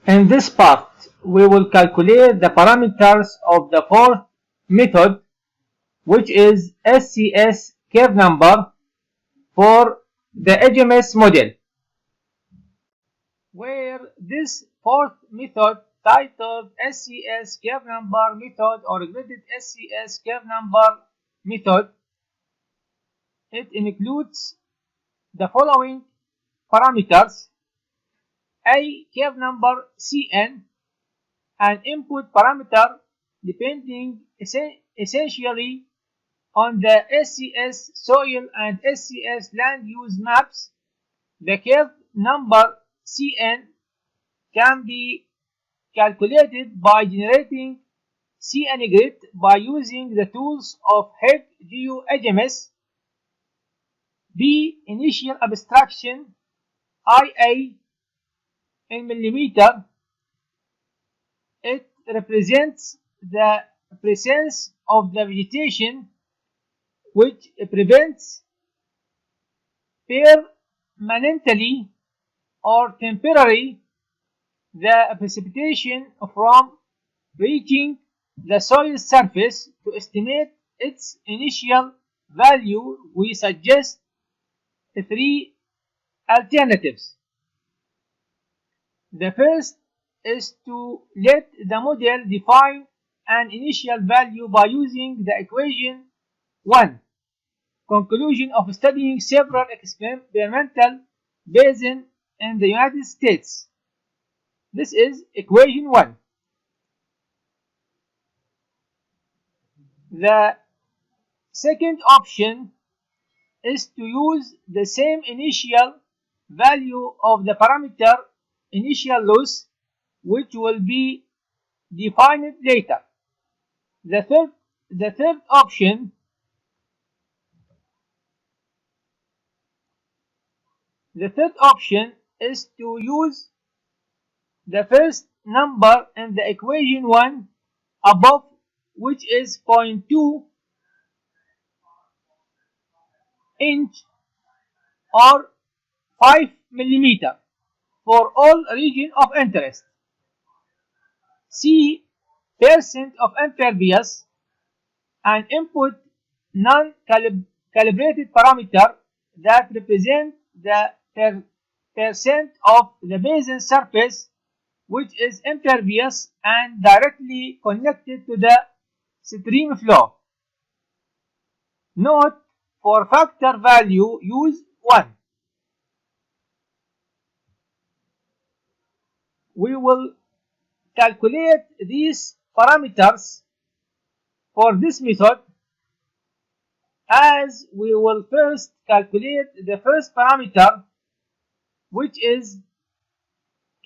In this part, we will calculate the parameters of the fourth method, which is SCS curve number for the HMS model, where this fourth method, titled SCS curve number method or graded SCS curve number method, it includes the following parameters: a curve number Cn, an input parameter depending essentially on the SCS soil and SCS land use maps. The curve number Cn can be calculated by generating Cn grid by using the tools of HGeoHMS. B. Initial abstraction Ia in millimeter. It represents the presence of the vegetation which prevents permanently or temporarily the precipitation from reaching the soil surface. To estimate its initial value, we suggest three alternatives. The first is to let the model define an initial value by using the equation 1. Conclusion of studying several experimental basins in the United States. This is equation 1. The second option is to use the same initial value of the parameter initial loss, which will be defined later. The third option is to use the first number in the equation 1 above, which is 0.2 inch or 5 millimeter for all region of interest. C. Percent of impervious, an input non-calibrated parameter that represents the percent of the basin surface which is impervious and directly connected to the stream flow. Note: for factor value, use 1. We will calculate these parameters for this method, as we will first calculate the first parameter, which is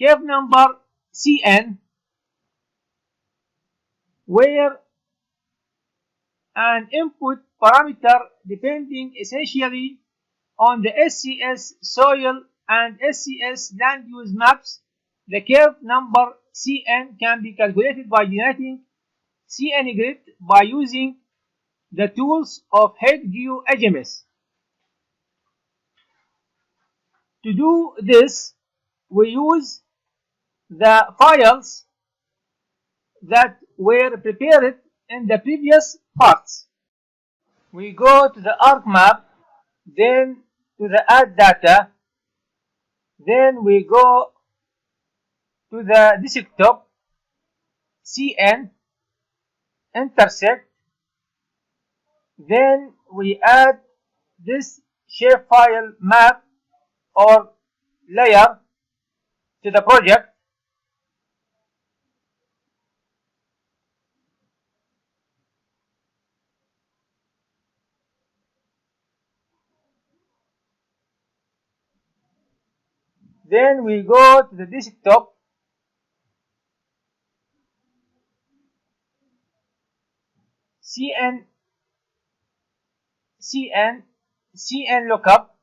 curve number Cn, where an input parameter depending essentially on the SCS soil and SCS land use maps. The curve number Cn can be calculated by generating Cn grid by using the tools of HGeoHMS. To do this, we use the files that were prepared in the previous parts. We go to the ArcMap, then to the Add Data, then we go to the desktop, Cn, intersect, then we add this shapefile map or layer to the project. Then we go to the desktop, Cn lookup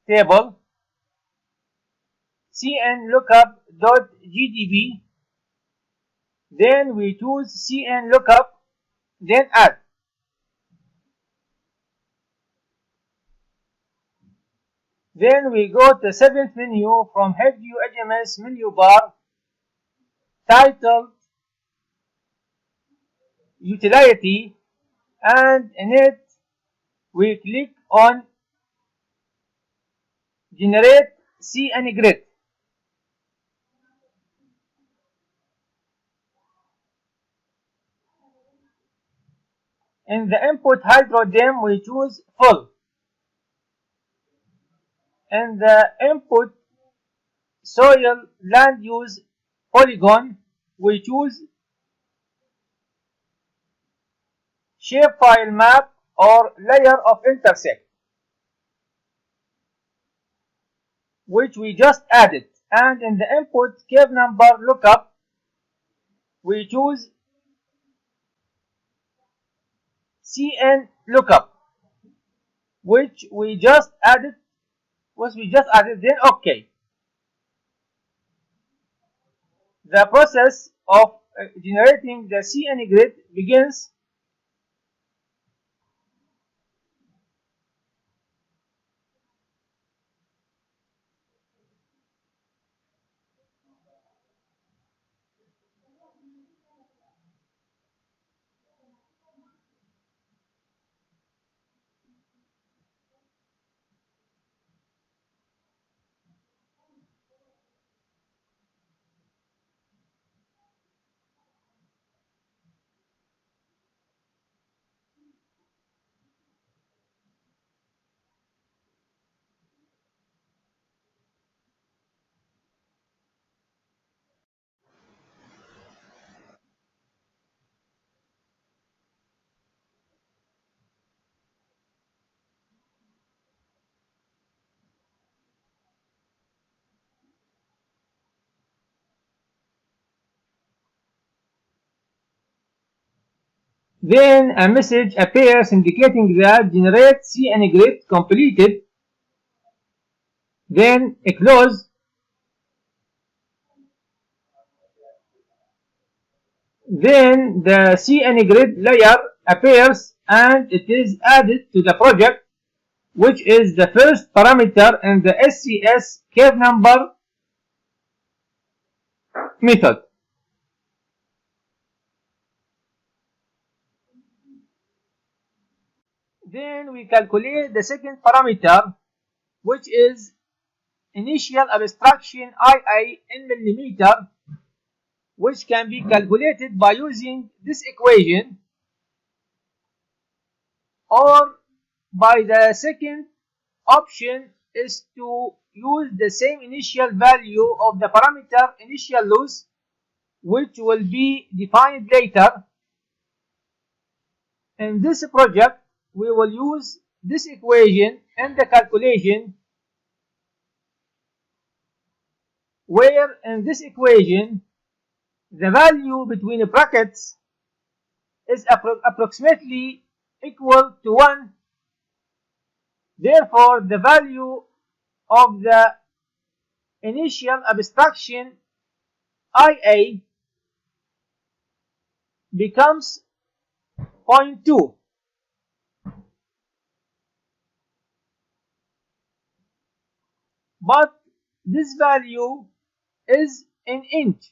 table, Cn lookup.gdb, then we choose Cn lookup, then add. Then we go to the 7th menu from Head View HMS menu bar titled Utility, and in it we click on Generate CN Grid. In the input hydro-dim we choose full. In the input soil land use polygon we choose shapefile map or layer of intersect, which we just added. And in the input cave number lookup we choose CN lookup, which we just added, then OK. The process of generating the CN grid begins. Then a message appears indicating that Generate CN Grid completed. Then a close. Then the CN Grid layer appears and it is added to the project, which is the first parameter in the SCS cave number method. Then we calculate the second parameter, which is initial abstraction IA in millimeter, which can be calculated by using this equation or by the second option is to use the same initial value of the parameter initial loss, which will be defined later. In this project we will use this equation in the calculation, where in this equation the value between the brackets is approximately equal to 1. Therefore the value of the initial abstraction IA becomes 0.2. But this value is in inch.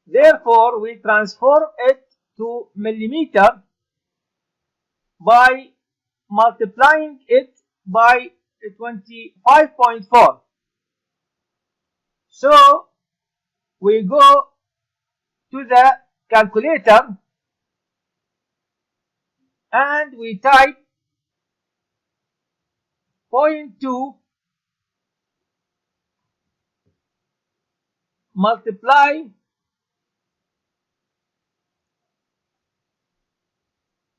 Therefore we transform it to millimeter by multiplying it by 25.4. So we go to the calculator and we type 0.2 multiply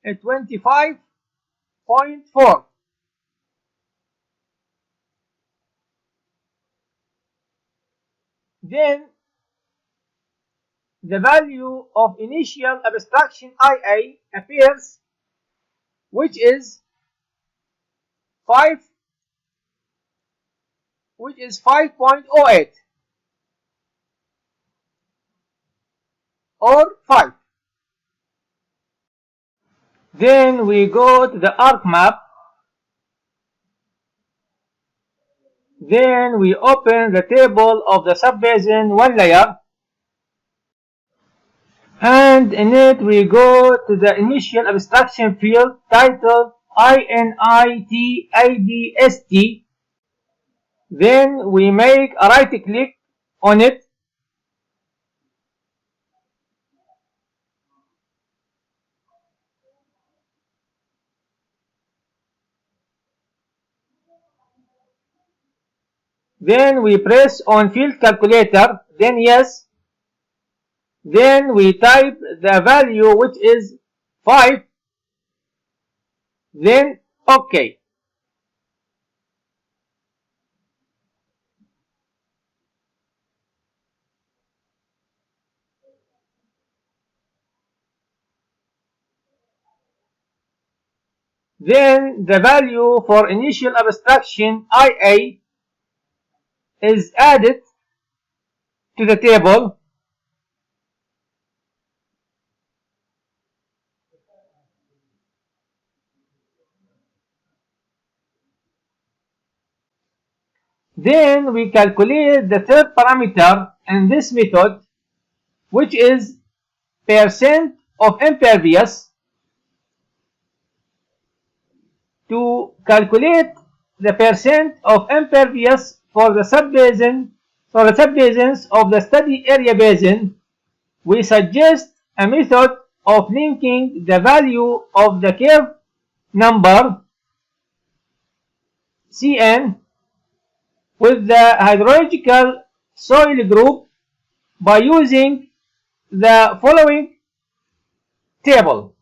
25.4. Then the value of initial abstraction IA appears, which is 5.08 or 5. Then we go to the ArcMap Then we open the table of the subbasin one layer, and in it we go to the initial abstraction field titled INITIDST. Then we make a right click on it, then we press on field calculator, then yes, then we type the value which is 5, then OK. Then the value for initial abstraction IA is added to the table. Then we calculate the third parameter in this method, which is percent of impervious. To calculate the percent of impervious for the subbasins of the study area basin, we suggest a method of linking the value of the curve number Cn with the hydrological soil group by using the following table.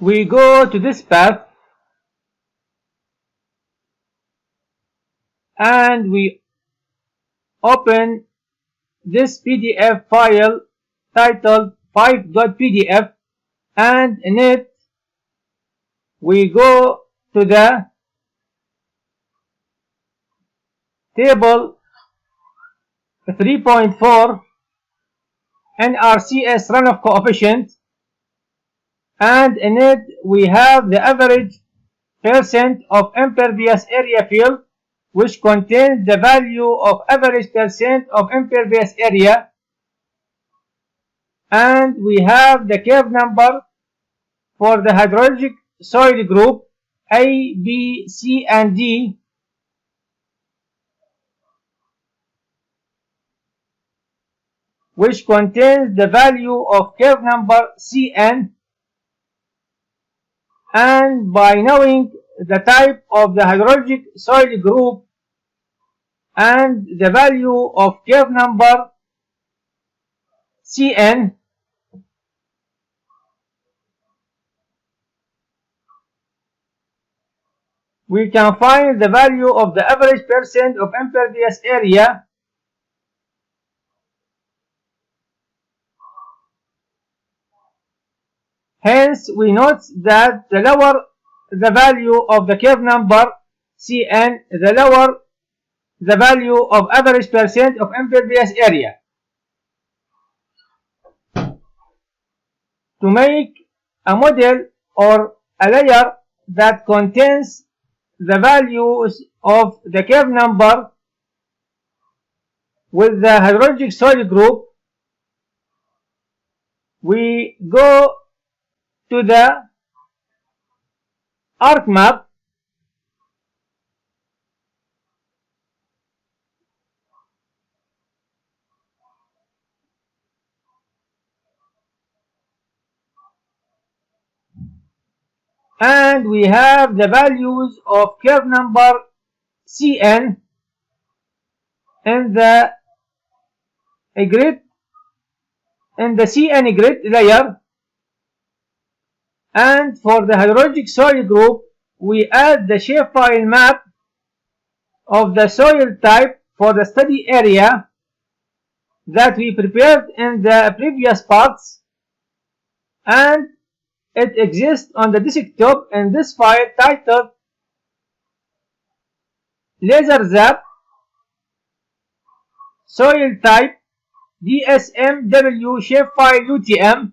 We go to this path and we open this PDF file titled 5.pdf, and in it we go to the table 3.4 NRCS runoff coefficient, and in it we have the average percent of impervious area field, which contains the value of average percent of impervious area, and we have the curve number for the hydrologic soil group A, B, C, and D, which contains the value of curve number Cn, and by knowing the type of the hydrologic soil group and the value of curve number Cn, we can find the value of the average percent of impervious area. Hence, we note that the lower the value of the curve number Cn, the lower the value of average percent of impervious area. To make a model or a layer that contains the values of the curve number with the hydrologic soil group, we go to the ArcMap, and we have the values of curve number Cn in the grid, in the Cn grid layer, and for the hydrologic soil group we add the shapefile map of the soil type for the study area that we prepared in the previous parts, and it exists on the desktop in this file titled LaserZap soil type DSMW shapefile UTM.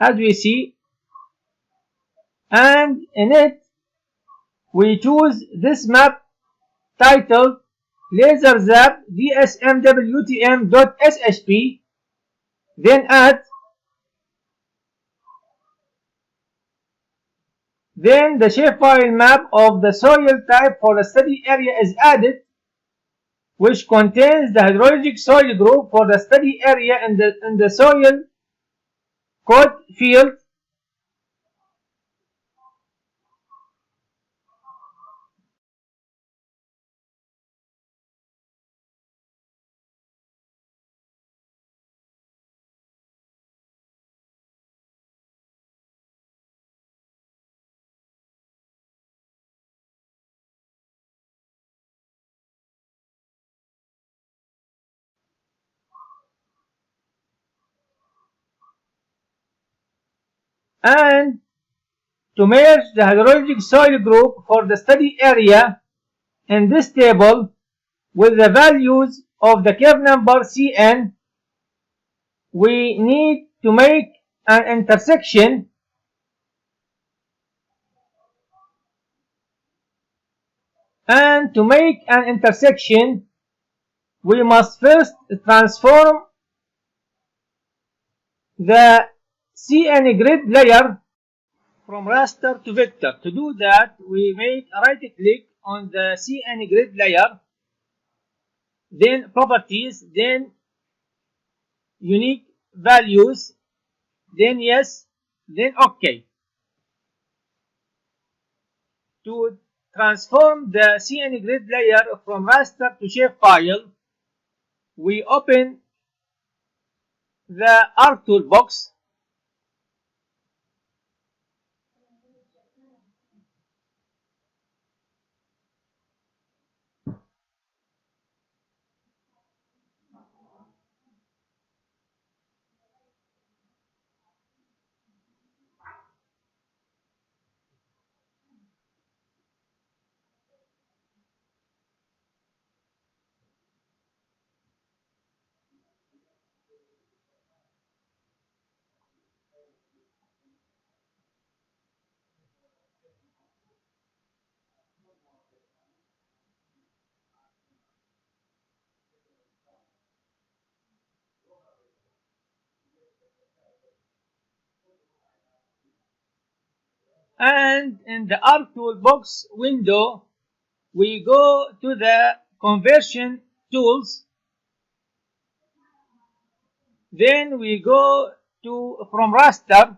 as we see, and in it we choose this map titled LaserZap DSMWTM.shp, then the shapefile map of the soil type for the study area is added, which contains the hydrologic soil group for the study area in the soil code field. And to merge the hydrologic soil group for the study area in this table with the values of the curve number Cn, we need to make an intersection and to make an intersection we must first transform the Cn grid layer from raster to vector. To do that, we make a right click on the Cn grid layer, then properties, then unique values, then yes, then OK. To transform the Cn grid layer from raster to shapefile, we open the ARC toolbox, and in the ARC toolbox window we go to the conversion tools, then we go to from raster,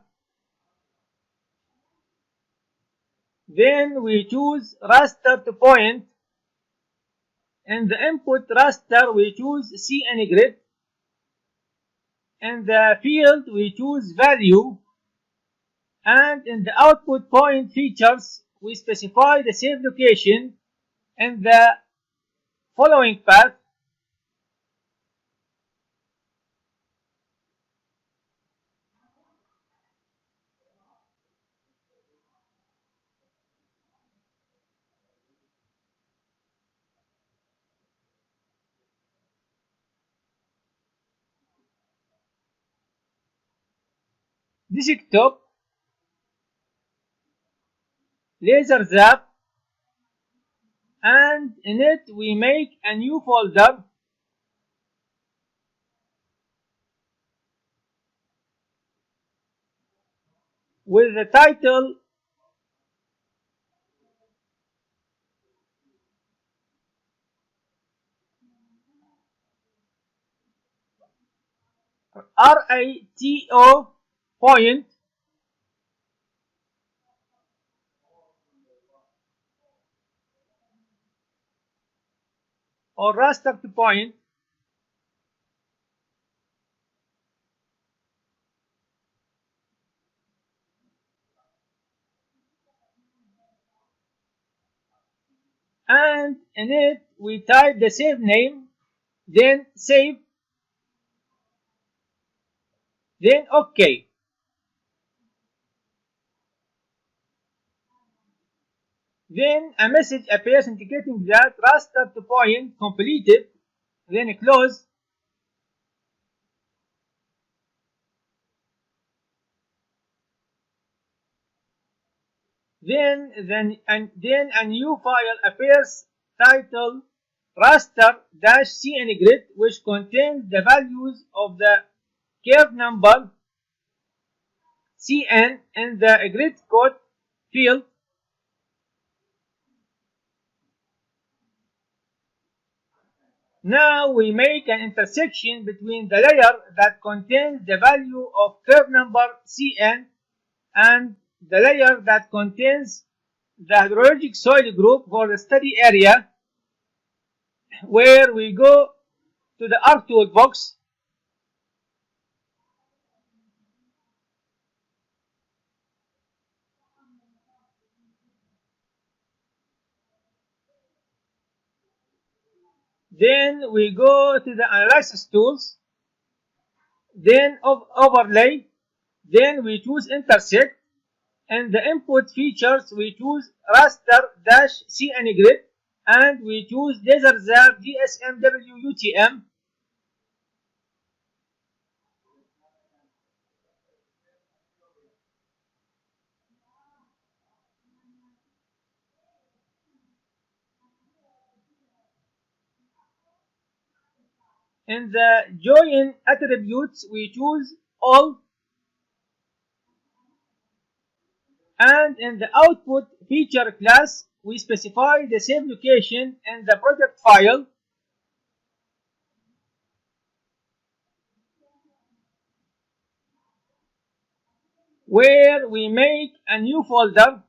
then we choose raster to point. In the input raster we choose Cn grid, in the field we choose value, and in the output point features we specify the save location in the following path. Desktop, LaserZap, and in it we make a new folder with the title RATO point or raster to point, and in it we type the save name, then save, then OK. Then a message appears indicating that raster to point completed, then close. Then a new file appears titled raster-cngrid, which contains the values of the curve number Cn in the grid code field. Now we make an intersection between the layer that contains the value of curve number Cn and the layer that contains the hydrologic soil group for the study area, where we go to the ArcTool box. Then we go to the analysis tools, then overlay, then we choose intersect. In the input features we choose raster-cngrid and we choose laser zap GSMW UTM. In the join attributes we choose all, and in the output feature class we specify the save location in the project file. Where we make a new folder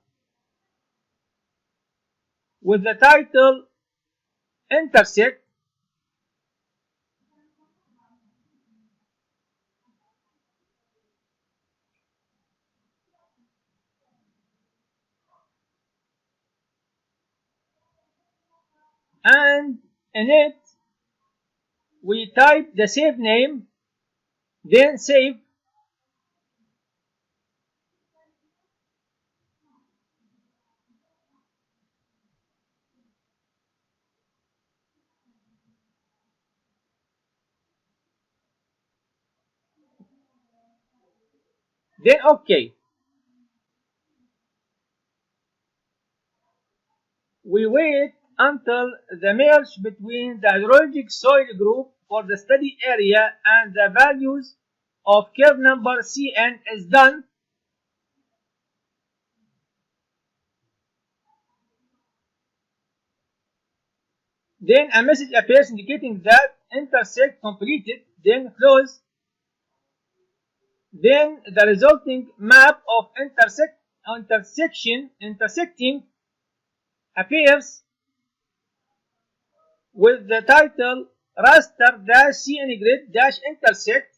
with the title intersect, and in it we type the save name, then save. Then OK. We wait until the merge between the hydrologic soil group for the study area and the values of curve number Cn is done. Then a message appears indicating that intersect completed, then close. Then the resulting map of intersecting appears with the title raster-cngrid-intersect,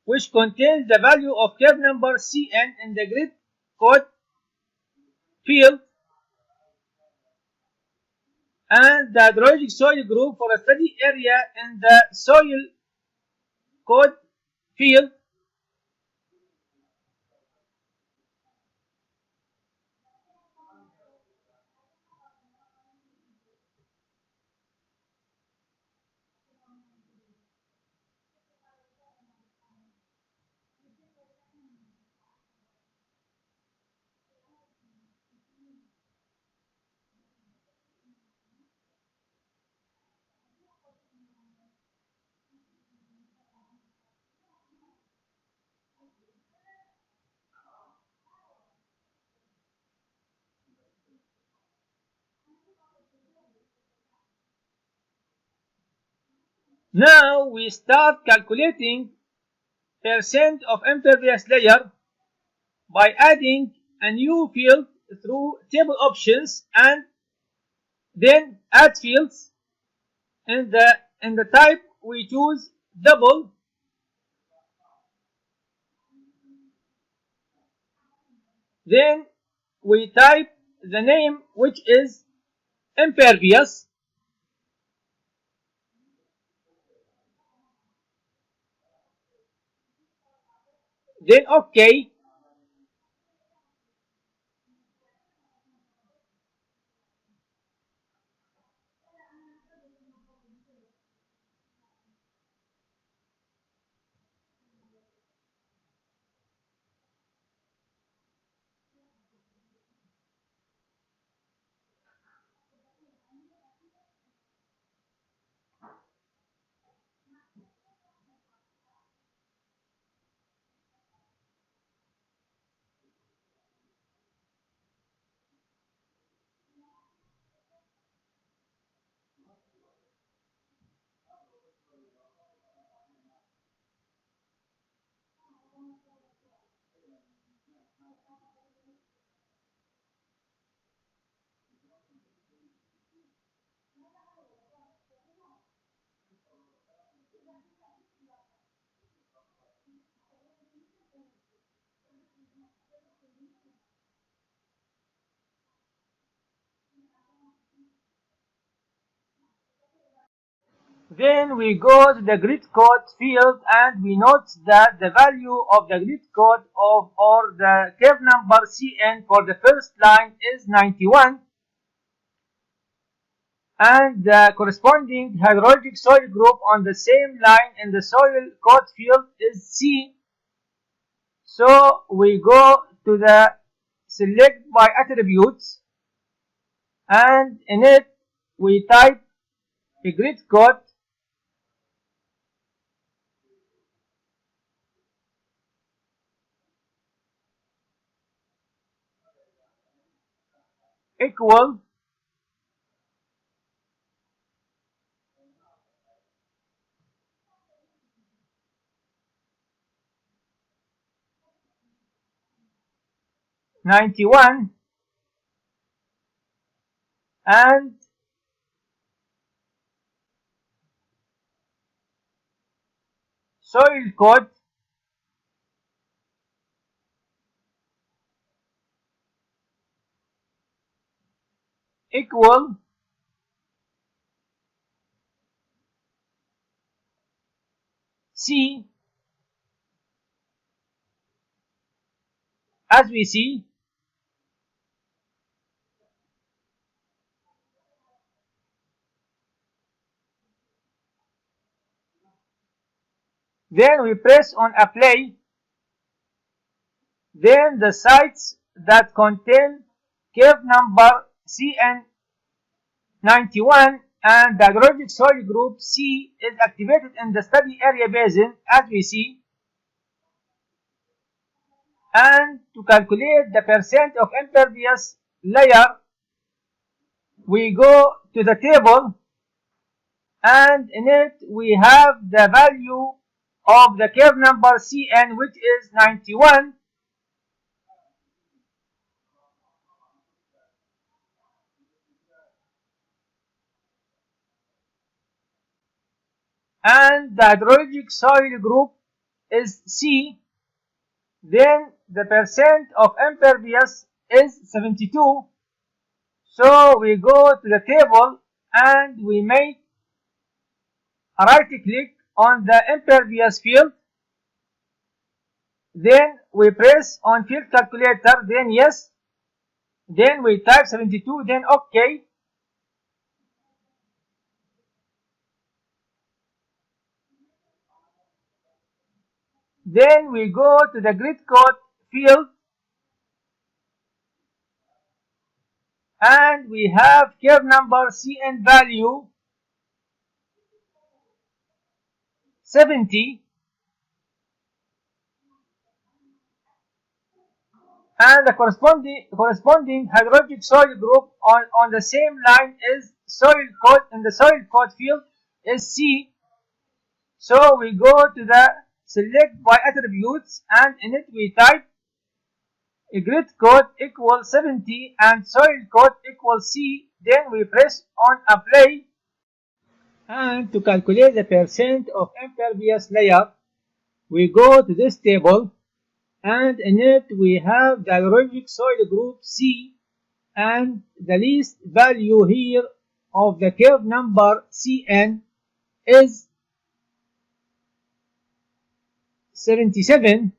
which contains the value of curve number Cn in the grid code field and the hydrologic soil group for a study area in the soil code field. Now we start calculating percent of impervious layer by adding a new field through table options and then add fields. In the type we choose double, then we type the name, which is impervious, then OK. Then we go to the grid code field and we note that the value of the grid code of or the curve number Cn for the first line is 91 and the corresponding hydrologic soil group on the same line in the soil code field is C. So we go to the select by attributes and in it we type a grid code equal 91 and soil code equal C. As we see, then we press on apply. Then the sites that contain curve number CN91 and the hydrologic soil group C is activated in the study area basin as we see. And to calculate the percent of impervious layer, we go to the table and in it we have the value of the curve number Cn, which is 91, and the hydrologic soil group is C. Then the percent of impervious is 72. So we go to the table and we make a right click on the impervious field. Then we press on field calculator, then yes. Then we type 72, then OK. Then we go to the grid code field and we have curve number Cn value 70 and the corresponding hydrologic soil group on the same line is soil code in the soil code field is C. So we go to the select by attributes and in it we type a grid code equals 70 and soil code equals C. Then we press on apply. And to calculate the percent of impervious layer, we go to this table and in it we have the hydrologic soil group C and the least value here of the curve number Cn is 77.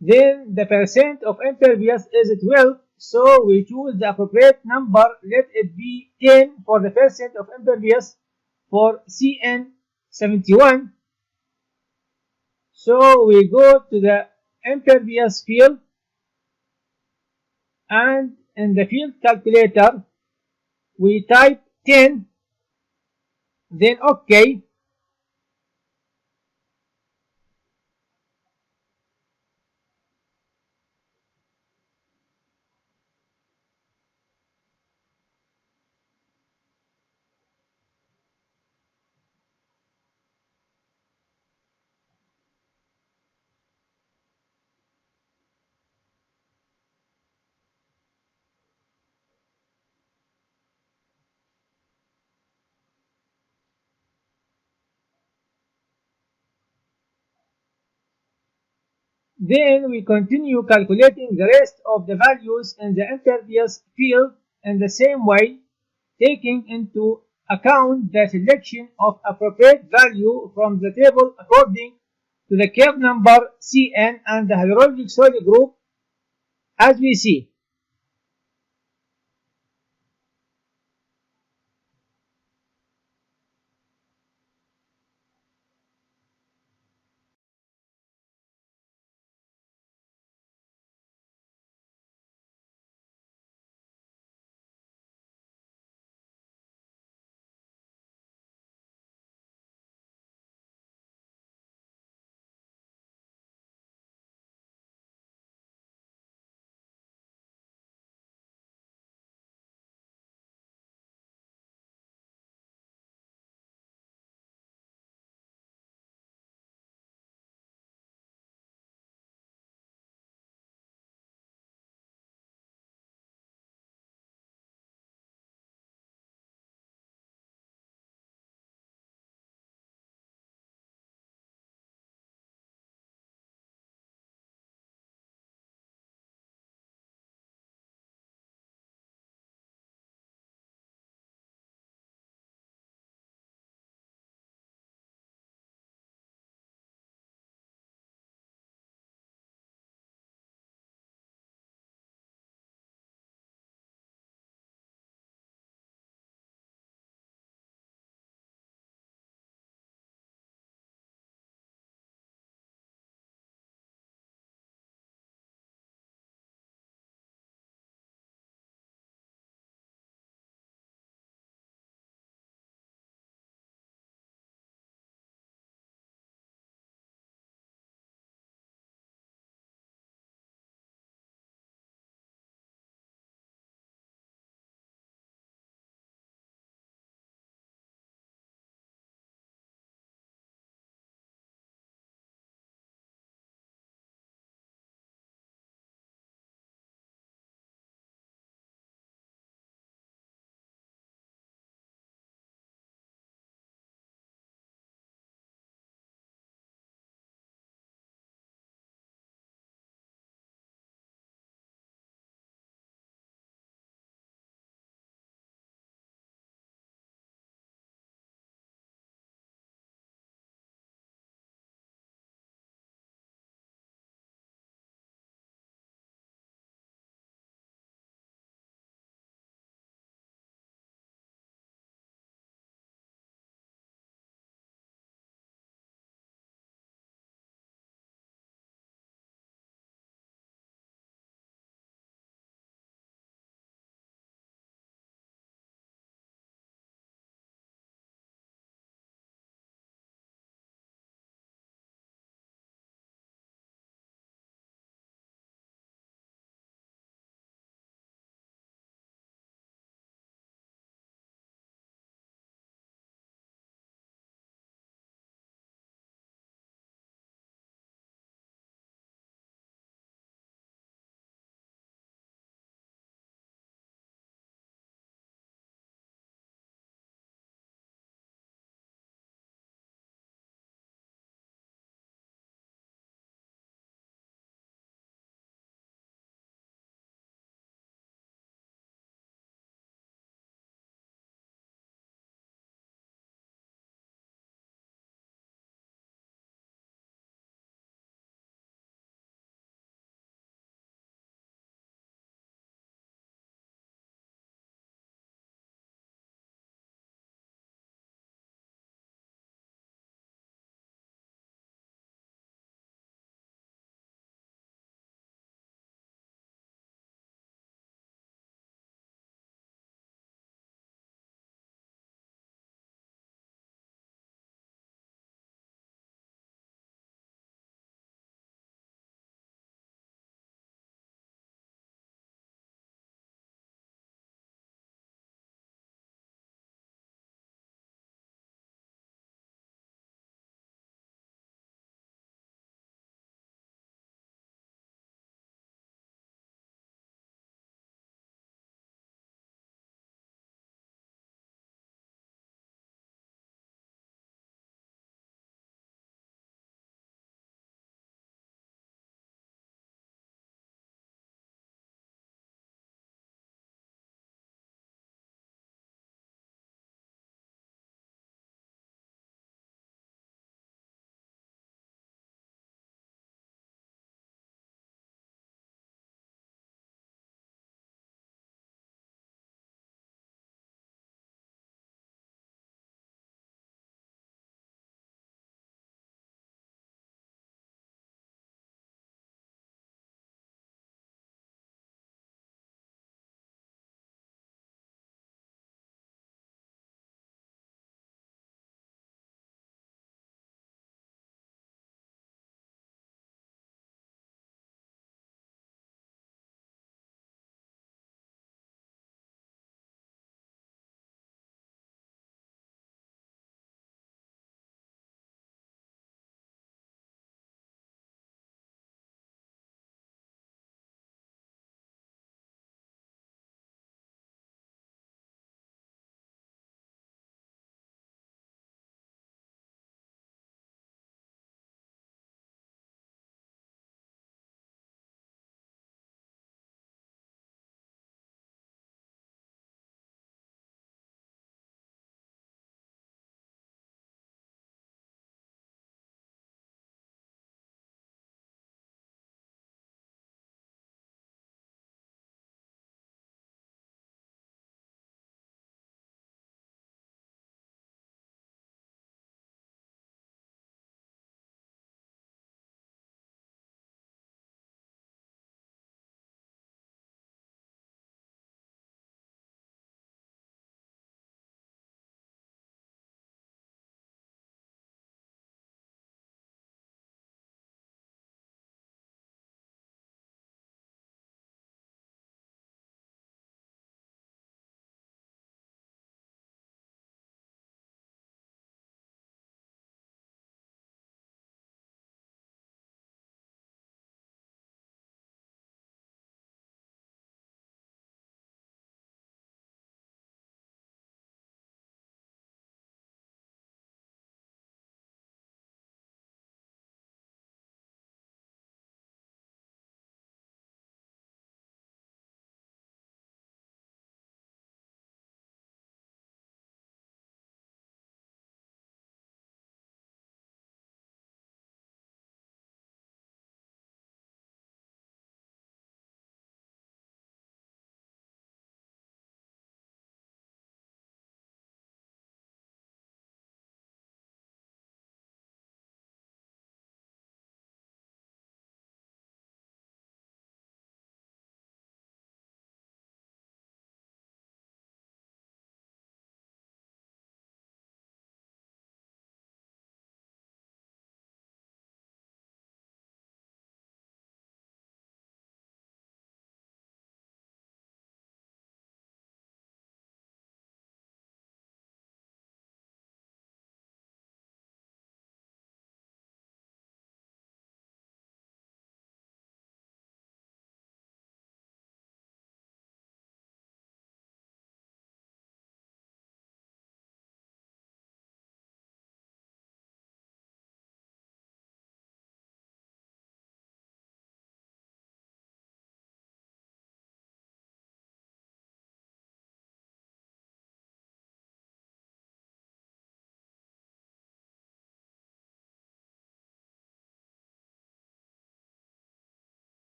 Then the percent of impervious is 12, so we choose the appropriate number, let it be 10 for the percent of impervious for Cn71. So we go to the impervious field and in the field calculator we type 10, then OK. Then we continue calculating the rest of the values in the impervious field in the same way, taking into account the selection of appropriate value from the table according to the cave number Cn and the hydrologic soil group as we see.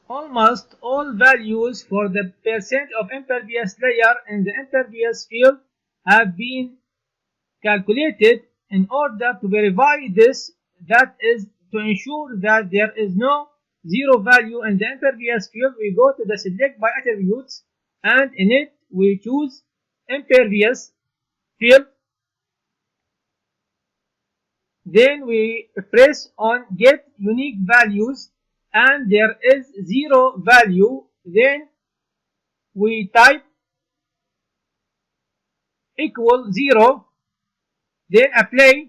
Almost all values for the percent of impervious layer in the impervious field have been calculated. In order to verify this, that is to ensure that there is no zero value in the impervious field, we go to the select by attributes, and in it we choose impervious field. Then we press on get unique values, and there is zero value. Then we type equal 0, then apply.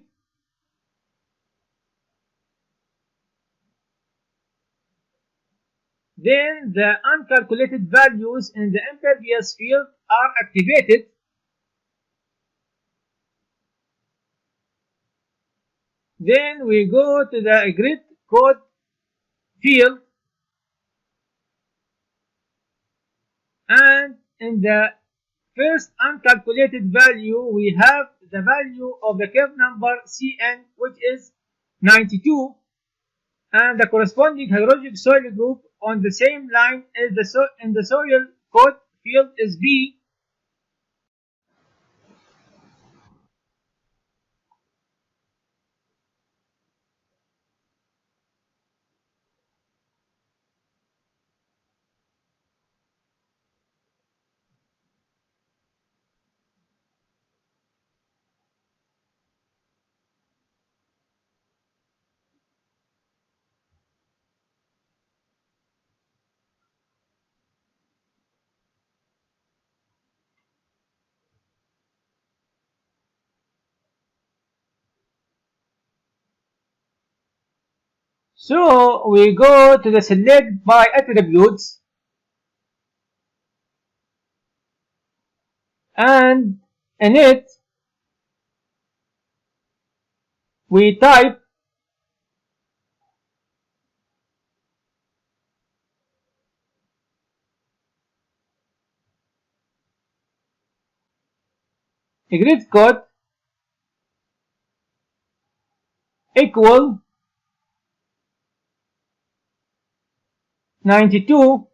Then the uncalculated values in the impervious field are activated. Then we go to the grid code field, and in the first uncalculated value we have the value of the curve number Cn, which is 92, and the corresponding hydrologic soil group on the same line is in the soil code field is B. So we go to the select by attributes, and in it we type a grid code equal 92.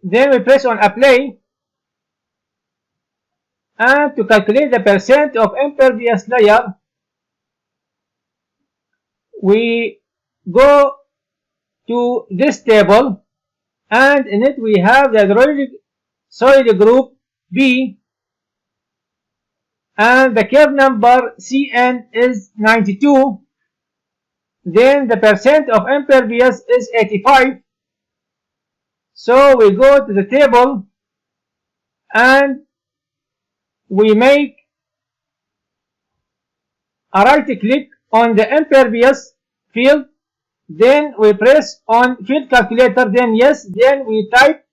Then we press on apply, and to calculate the percent of impervious layer we go to this table, and in it we have the hydrologic soil group B, and the curve number Cn is 92. Then the percent of impervious is 85. So we go to the table and we make a right click on the impervious field, then we press on field calculator, then yes, then we type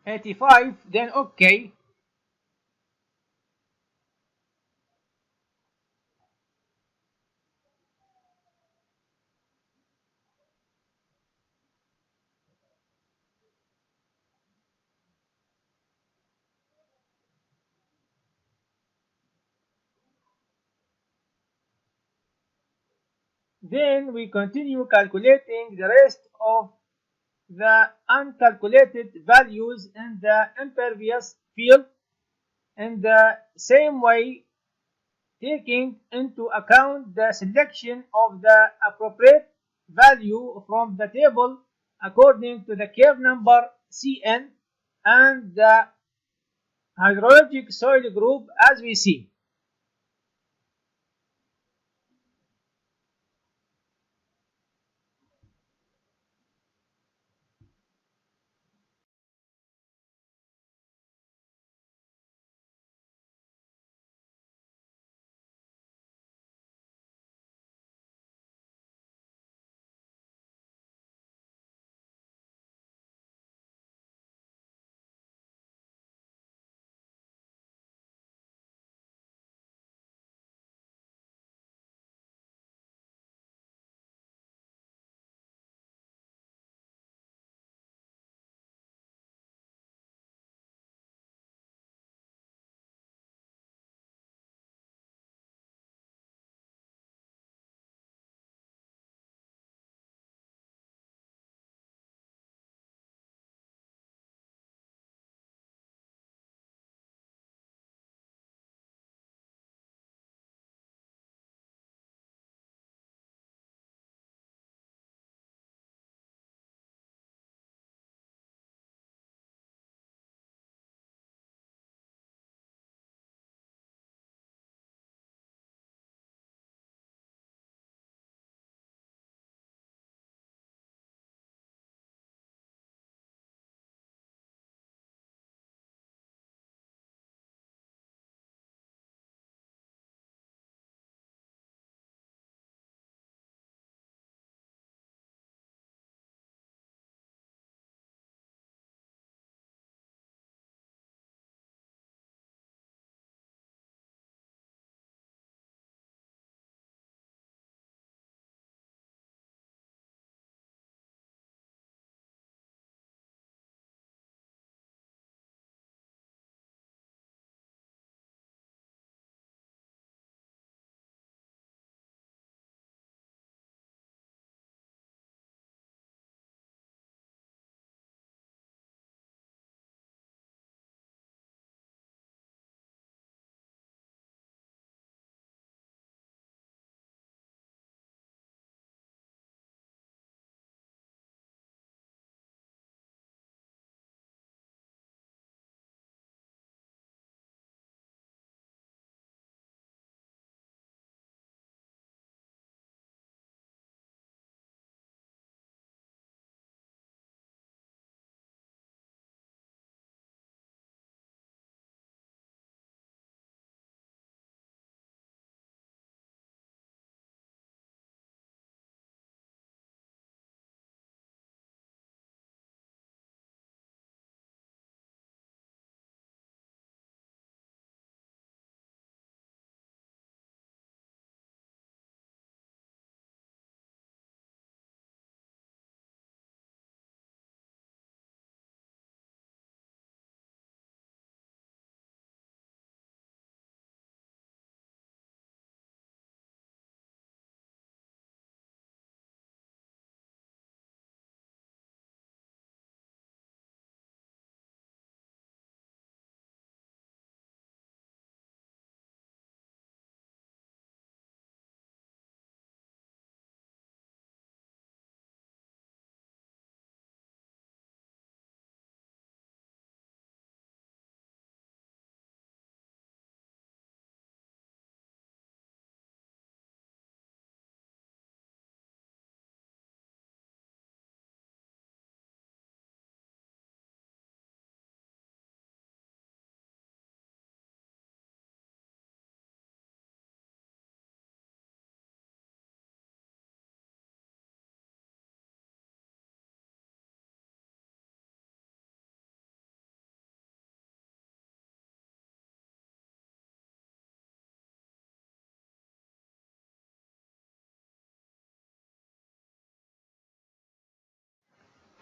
85, then OK. Then we continue calculating the rest of the uncalculated values in the impervious field in the same way, taking into account the selection of the appropriate value from the table according to the curve number Cn and the hydrologic soil group as we see.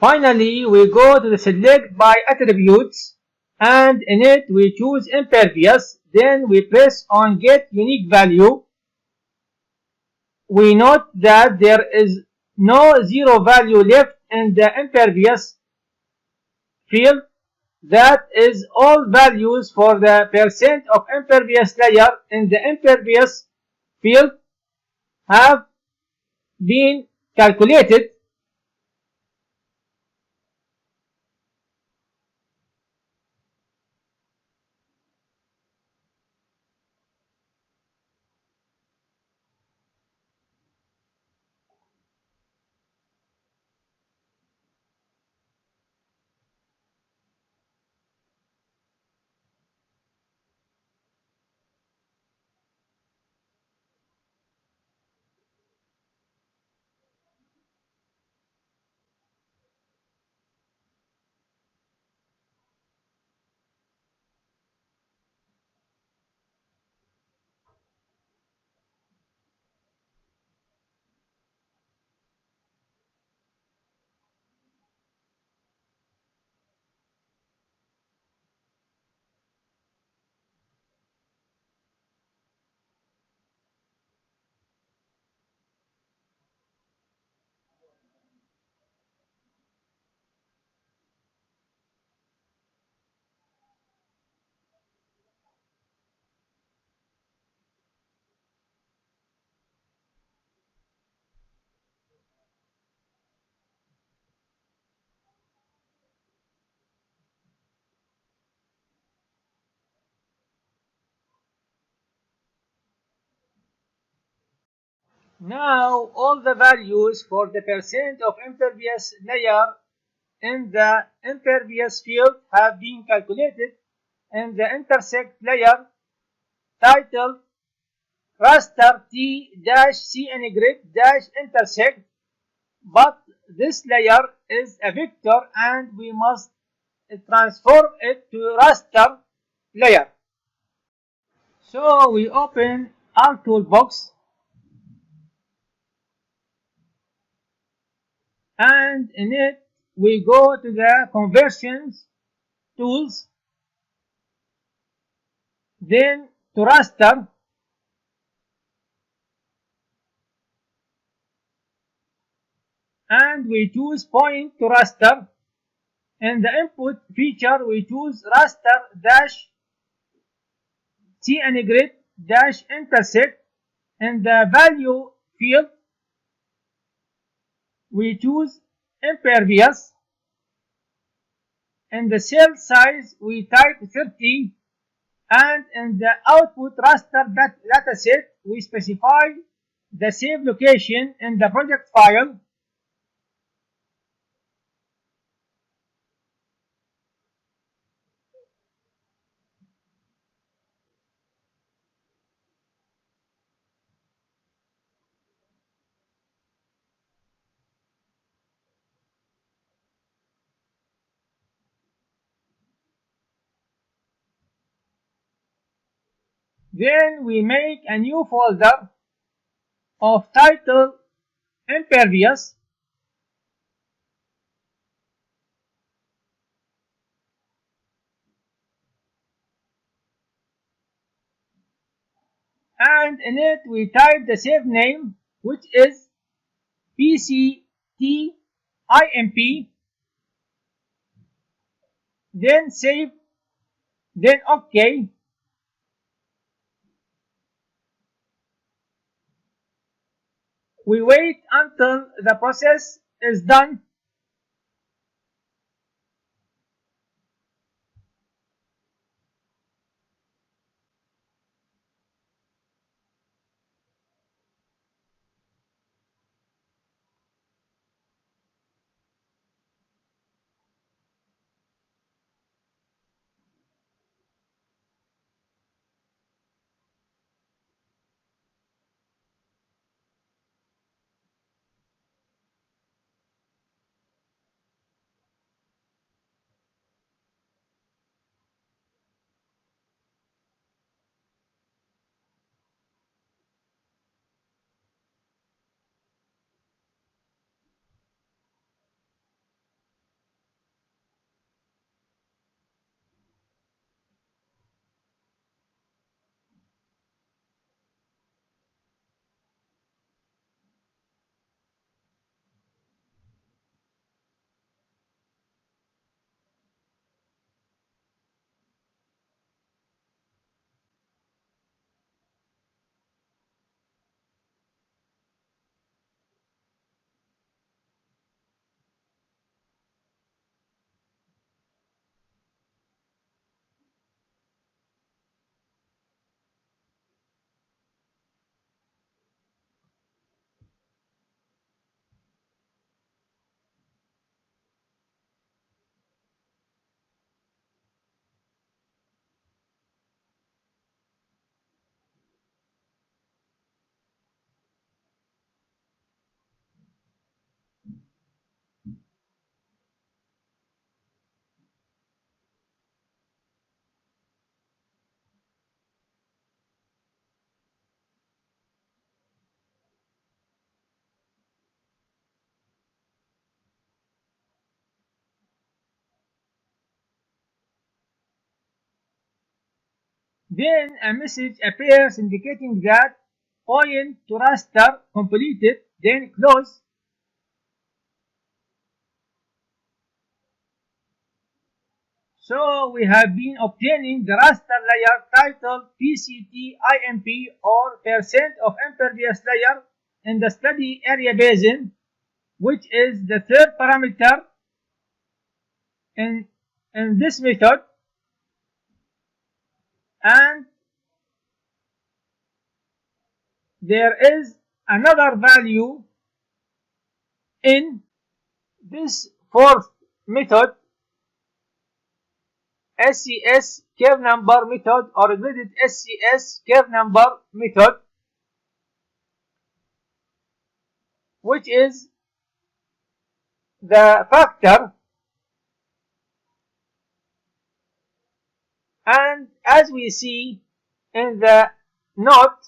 Finally, we go to the select by attributes, and in it we choose impervious. Then we press on get unique value. We note that there is no zero value left in the impervious field. That is, all values for the percent of impervious layer in the impervious field have been calculated. Now all the values for the percent of impervious layer in the impervious field have been calculated in the intersect layer titled raster T-C-grid-intersect, but this layer is a vector and we must transform it to raster layer. So we open our toolbox and in it we go to the conversions tools, then to raster, and we choose point to raster. In the input feature we choose raster dash cngrid dash intersect. In the value field we choose impervious. In the cell size we type 30, and in the output raster dataset we specify the save location in the project file. Then we make a new folder of title impervious, and in it we type the save name, which is PCTIMP, then save, then OK. We wait until the process is done. Then a message appears indicating that point to raster completed, then close. So we have been obtaining the raster layer titled PCT-IMP or percent of impervious layer in the study area basin, which is the third parameter in this method, and there is another value in this fourth method, SCS curve number method or graded SCS curve number method, which is the factor, and as we see in the note,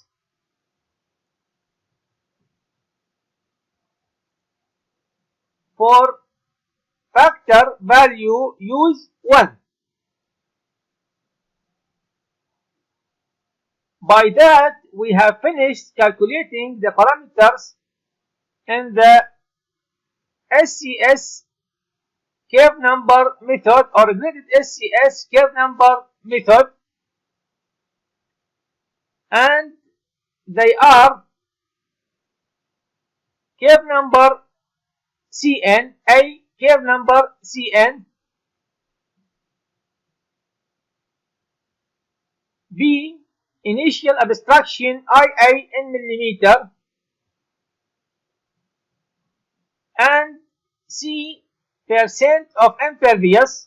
for factor value use 1. By that, we have finished calculating the parameters in the SCS curve number method or graded SCS curve number method, and they are curve number Cn, A curve number Cn, B initial abstraction IA in millimeter, and C percent of impervious,